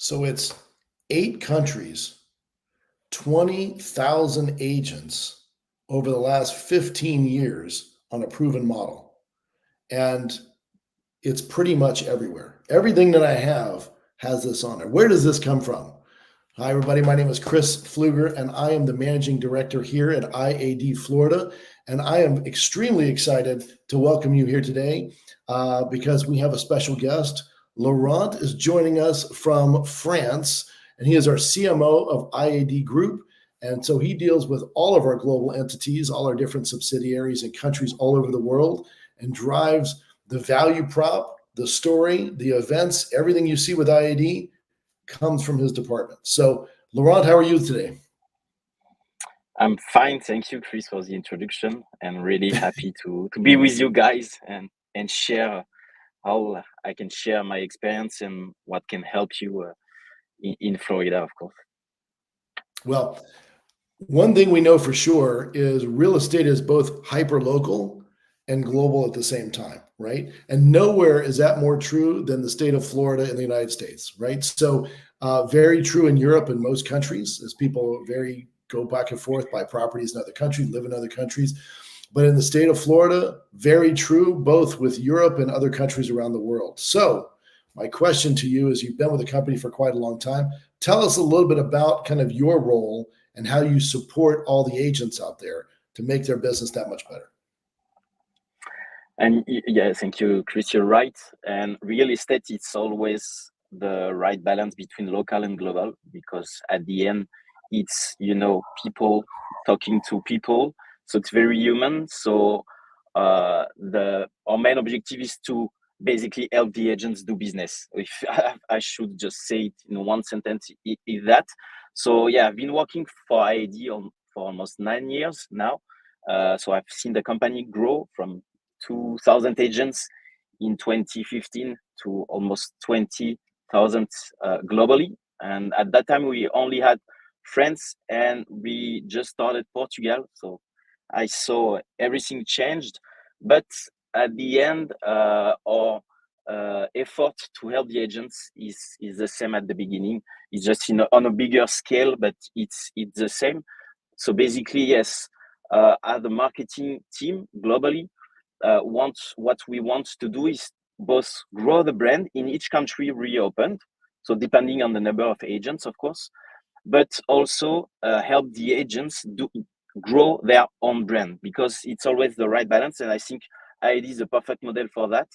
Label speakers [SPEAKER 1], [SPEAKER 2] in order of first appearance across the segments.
[SPEAKER 1] So it's 8 countries, 20,000 agents over the last 15 years on a proven model. And it's pretty much everywhere. Everything that I have has this on there. Where does this come from? Hi, everybody. My name is Chris Pfluger, and I am the managing director here at IAD Florida. And I am extremely excited to welcome you here today because we have a special guest. Laurent is joining us from France, and he is our CMO of IAD Group. And so he deals with all of our global entities, all our different subsidiaries and countries all over the world, and drives the value prop, the story, the events, everything you see with IAD comes from his department. So, Laurent, how are you today?
[SPEAKER 2] I'm fine, thank you, Chris, for the introduction, and really happy to be with you guys and share how I can share my experience and what can help you in Florida, of course.
[SPEAKER 1] Well, one thing we know for sure is real estate is both hyper local and global at the same time, right? And nowhere is that more true than the state of Florida in the United States, right? So, very true in Europe and most countries as people very go back and forth, buy properties in other countries, live in other countries. But in the state of Florida, very true, both with Europe and other countries around the world. So, my question to you is you've been with the company for quite a long time. Tell us a little bit about kind of your role and how you support all the agents out there to make their business that much better.
[SPEAKER 2] And yeah, thank you, Chris. You're right. And real estate, it's always the right balance between local and global because at the end, it's people talking to people, so it's very human. So the our main objective is to basically help the agents do business. If I should just say it in one sentence, is that. So yeah, I've been working for IAD for almost 9 years now. So I've seen the company grow from 2,000 agents in 2015 to almost 20,000 globally. And at that time, we only had France and we just started Portugal. So I saw everything changed. But at the end, our effort to help the agents is the same at the beginning. It's just on a bigger scale, but it's the same. So basically, yes, as the marketing team globally, what we want to do is both grow the brand in each country reopened, so depending on the number of agents, of course, but also help the agents grow their own brand because it's always the right balance. And I think ID is the perfect model for that,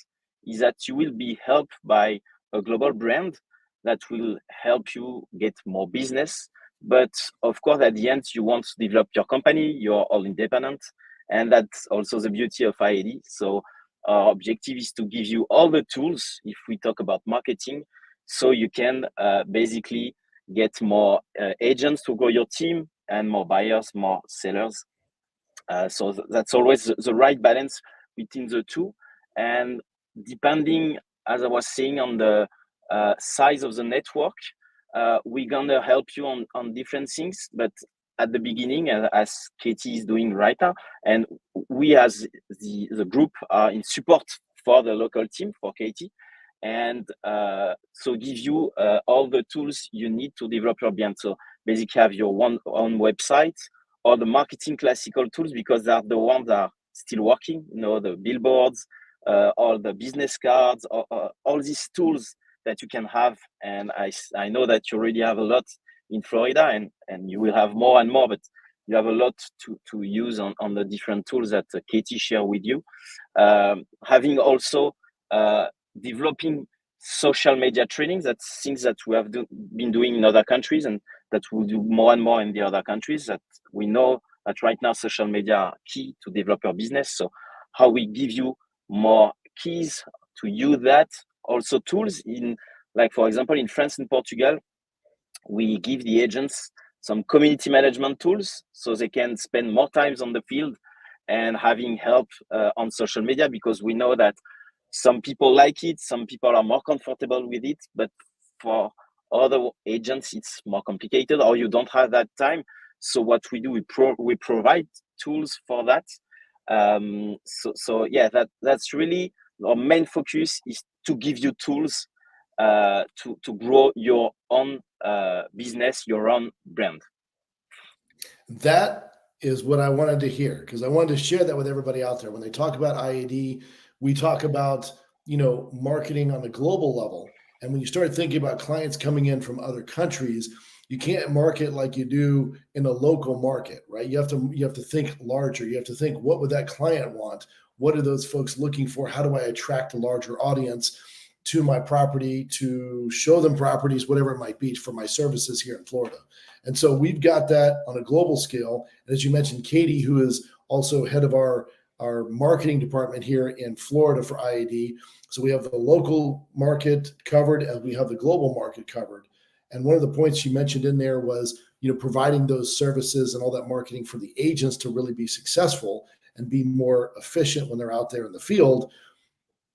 [SPEAKER 2] is that you will be helped by a global brand that will help you get more business. But of course, at the end, you want to develop your company, you're all independent. And that's also the beauty of IAD. So our objective is to give you all the tools if we talk about marketing, so you can basically get more agents to grow your team and more buyers, more sellers. So that's always the right balance between the two. And depending, as I was saying, on the size of the network, we're gonna help you on different things. But at the beginning, as Katie is doing right now, and we as the group are in support for the local team, for Katie, and so give you all the tools you need to develop your brand. So basically have your own website or the marketing classical tools, because they are the ones that are still working, the billboards, all the business cards, all these tools that you can have. And I know that you already have a lot in Florida, and you will have more and more, but you have a lot to use on the different tools that Katie shared with you. Having also developing social media trainings, that's things that we have been doing in other countries and that we'll do more and more in the other countries, that we know that right now social media are key to develop your business. So how we give you more keys to use that, also tools in, like for example, in France and Portugal, we give the agents some community management tools so they can spend more times on the field and having help on social media, because we know that some people like it, some people are more comfortable with it, but for other agents it's more complicated, or you don't have that time. So what we do, we provide tools for that. So yeah, that's really our main focus, is to give you tools to grow your own business, your own brand?
[SPEAKER 1] That is what I wanted to hear, because I wanted to share that with everybody out there. When they talk about IAD, we talk about, marketing on a global level. And when you start thinking about clients coming in from other countries, you can't market like you do in a local market, right? You have to think larger. You have to think, what would that client want? What are those folks looking for? How do I attract a larger audience to my property, to show them properties, whatever it might be, for my services here in Florida? And so we've got that on a global scale. And as you mentioned, Katie, who is also head of our marketing department here in Florida for IAD. So we have the local market covered and we have the global market covered. And one of the points you mentioned in there was, providing those services and all that marketing for the agents to really be successful and be more efficient when they're out there in the field.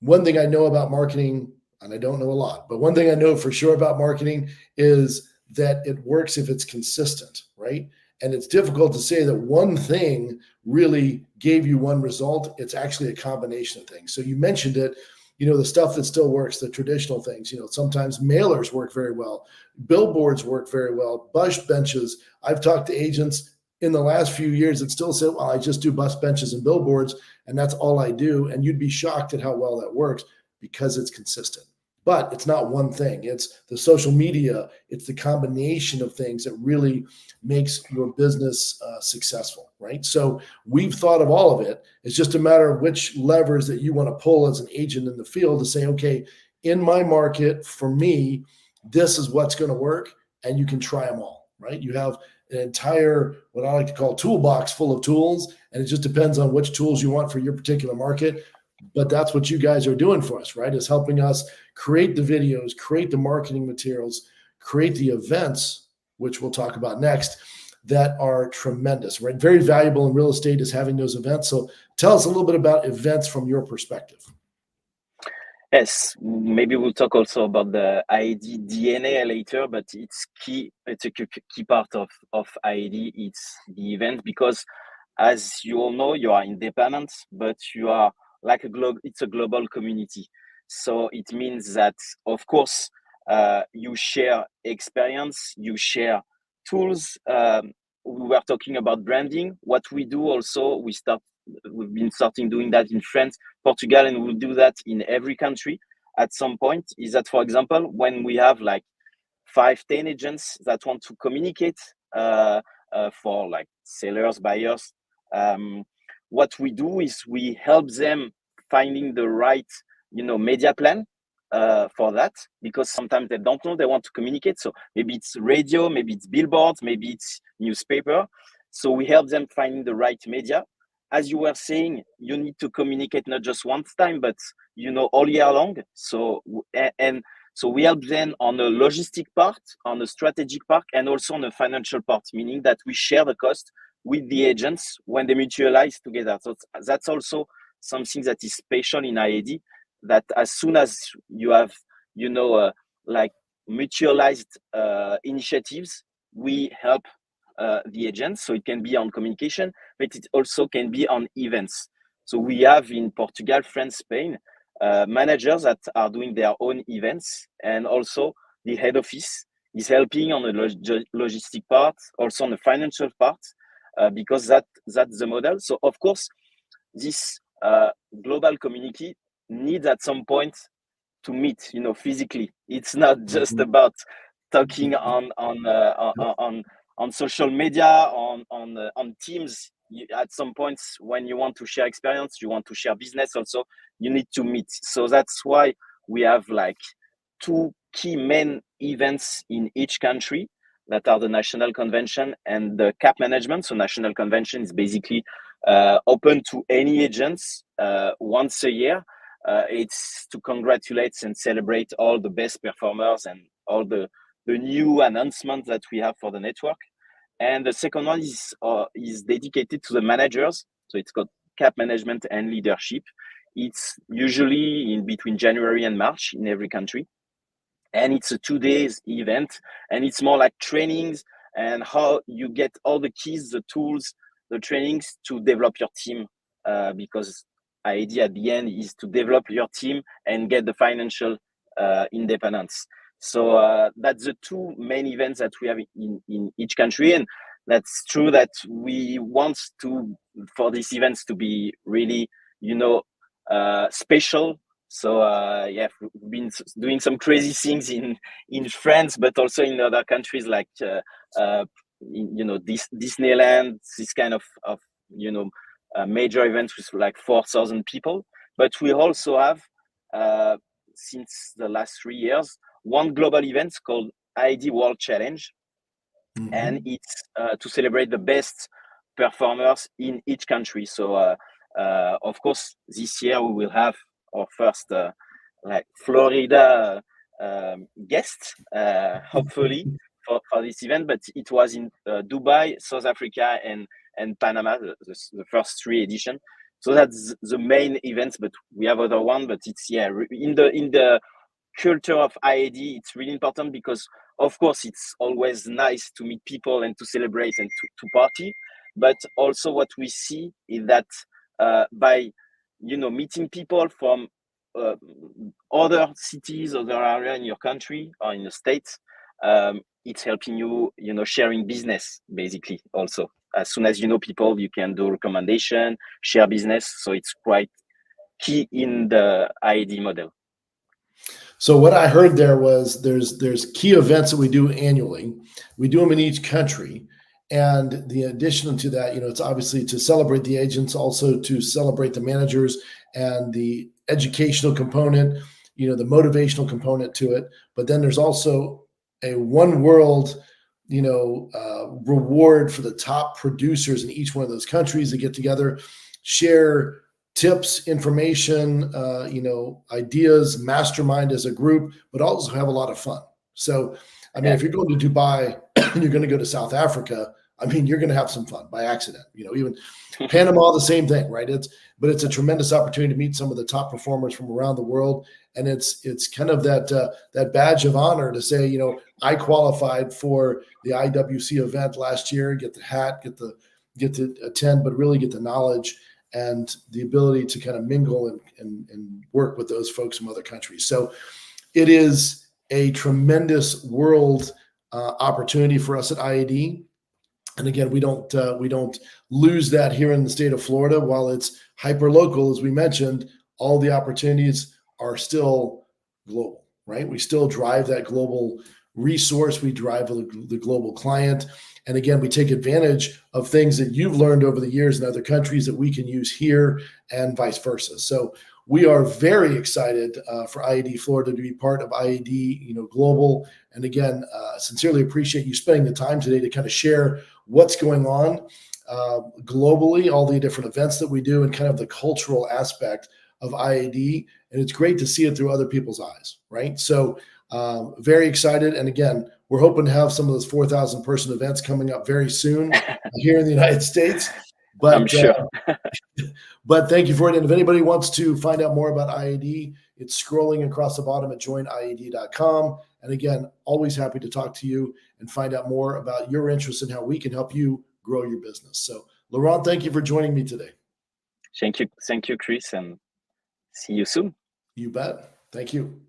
[SPEAKER 1] One thing I know about marketing, and I don't know a lot, but one thing I know for sure about marketing is that it works if it's consistent, right? And it's difficult to say that one thing really gave you one result. It's actually a combination of things. So you mentioned it, the stuff that still works, the traditional things, sometimes mailers work very well. Billboards work very well. Bus benches. I've talked to agents in the last few years that still say, well, I just do bus benches and billboards, and that's all I do. And you'd be shocked at how well that works because it's consistent. But it's not one thing. It's the social media. It's the combination of things that really makes your business successful, right? So we've thought of all of it. It's just a matter of which levers that you want to pull as an agent in the field to say, okay, in my market, for me, this is what's going to work, and you can try them all, right? You have an entire, what I like to call, toolbox full of tools, and it just depends on which tools you want for your particular market. But that's what you guys are doing for us, right? Is helping us create the videos, create the marketing materials, create the events, which we'll talk about next, that are tremendous, right? Very valuable in real estate is having those events. So tell us a little bit about events from your perspective.
[SPEAKER 2] Yes, maybe we'll talk also about the IAD DNA later, but it's key. It's a key part of IAD. It's the event because, as you all know, you are independent, but you are like it's a global community. So it means that, of course, you share experience, you share tools. We were talking about branding. What we do also, we've been starting doing that in France, Portugal, and we'll do that in every country at some point. Is that, for example, when we have like 5-10 agents that want to communicate for like sellers, buyers, what we do is we help them finding the right, media plan for that, because sometimes they don't know they want to communicate. So maybe it's radio, maybe it's billboards, maybe it's newspaper. So we help them finding the right media. As you were saying, you need to communicate not just one time, but all year long. So so we help them on the logistic part, on the strategic part, and also on the financial part, meaning that we share the cost with the agents when they mutualize together. So that's also something that is special in IAD, that as soon as you have, like mutualized initiatives, we help the agents. So it can be on communication, but it also can be on events. So we have in Portugal, France, Spain, managers that are doing their own events, and also the head office is helping on the logistic part, also on the financial part, because that's the model. So of course, this global community needs at some point to meet, physically. It's not just about talking on social media, on Teams. At some points, when you want to share experience, you want to share business also, you need to meet. So that's why we have like 2 key main events in each country, that are the national convention and the cap management. So national convention is basically open to any agents once a year. It's to congratulate and celebrate all the best performers and all the new announcements that we have for the network. And the second one is dedicated to the managers. So it's called cap management and leadership. It's usually in between January and March in every country. And it's a 2 days event, and it's more like trainings and how you get all the keys, the tools, the trainings to develop your team, because idea at the end is to develop your team and get the financial independence. So that's the two main events that we have in each country, and that's true that we want to for these events to be really, special. So we've been doing some crazy things in France, but also in other countries like Disneyland, this kind of major events with like 4,000 people. But we also have since the last 3 years one global event called ID World Challenge, and it's to celebrate the best performers in each country. So of course, this year we will have our first like Florida guest, hopefully for this event. But it was in Dubai, South Africa, and Panama, the first three editions. So that's the main events, but we have other one. But it's in the culture of IAD, it's really important because, of course, it's always nice to meet people and to celebrate and to party. But also, what we see is that by meeting people from other cities, other area in your country or in the states, it's helping you, sharing business basically. Also, as soon as you know people, you can do recommendation, share business. So it's quite key in the IAD model.
[SPEAKER 1] So what I heard there was there's key events that we do annually. We do them in each country. And the addition to that, it's obviously to celebrate the agents, also to celebrate the managers and the educational component, the motivational component to it. But then there's also a one world, reward for the top producers in each one of those countries to get together, share tips, information, ideas, mastermind as a group, but also have a lot of fun. So, if you're going to Dubai and you're going to go to South Africa, you're going to have some fun by accident. Even Panama, the same thing, right? But it's a tremendous opportunity to meet some of the top performers from around the world, and it's kind of that badge of honor to say, I qualified for the IWC event last year, get the hat, get to attend, but really get the knowledge and the ability to kind of mingle and work with those folks from other countries. So it is a tremendous world opportunity for us at IAD. And again, we don't lose that here in the state of Florida. While it's hyper local, as we mentioned, all the opportunities are still global, right? We still drive that global resource. We drive the global client. And again, we take advantage of things that you've learned over the years in other countries that we can use here and vice versa. So we are very excited for IAD Florida to be part of IAD, Global. And again, sincerely appreciate you spending the time today to kind of share what's going on globally, all the different events that we do, and kind of the cultural aspect of IAD. And it's great to see it through other people's eyes, right? So very excited. And again, we're hoping to have some of those 4,000 person events coming up very soon here in the United States. But
[SPEAKER 2] I'm sure.
[SPEAKER 1] But thank you for it. And if anybody wants to find out more about IAD, it's scrolling across the bottom at joiniad.com. And again, always happy to talk to you and find out more about your interests and how we can help you grow your business. So, Laurent, thank you for joining me today.
[SPEAKER 2] Thank you, Chris, and see you soon.
[SPEAKER 1] You bet. Thank you.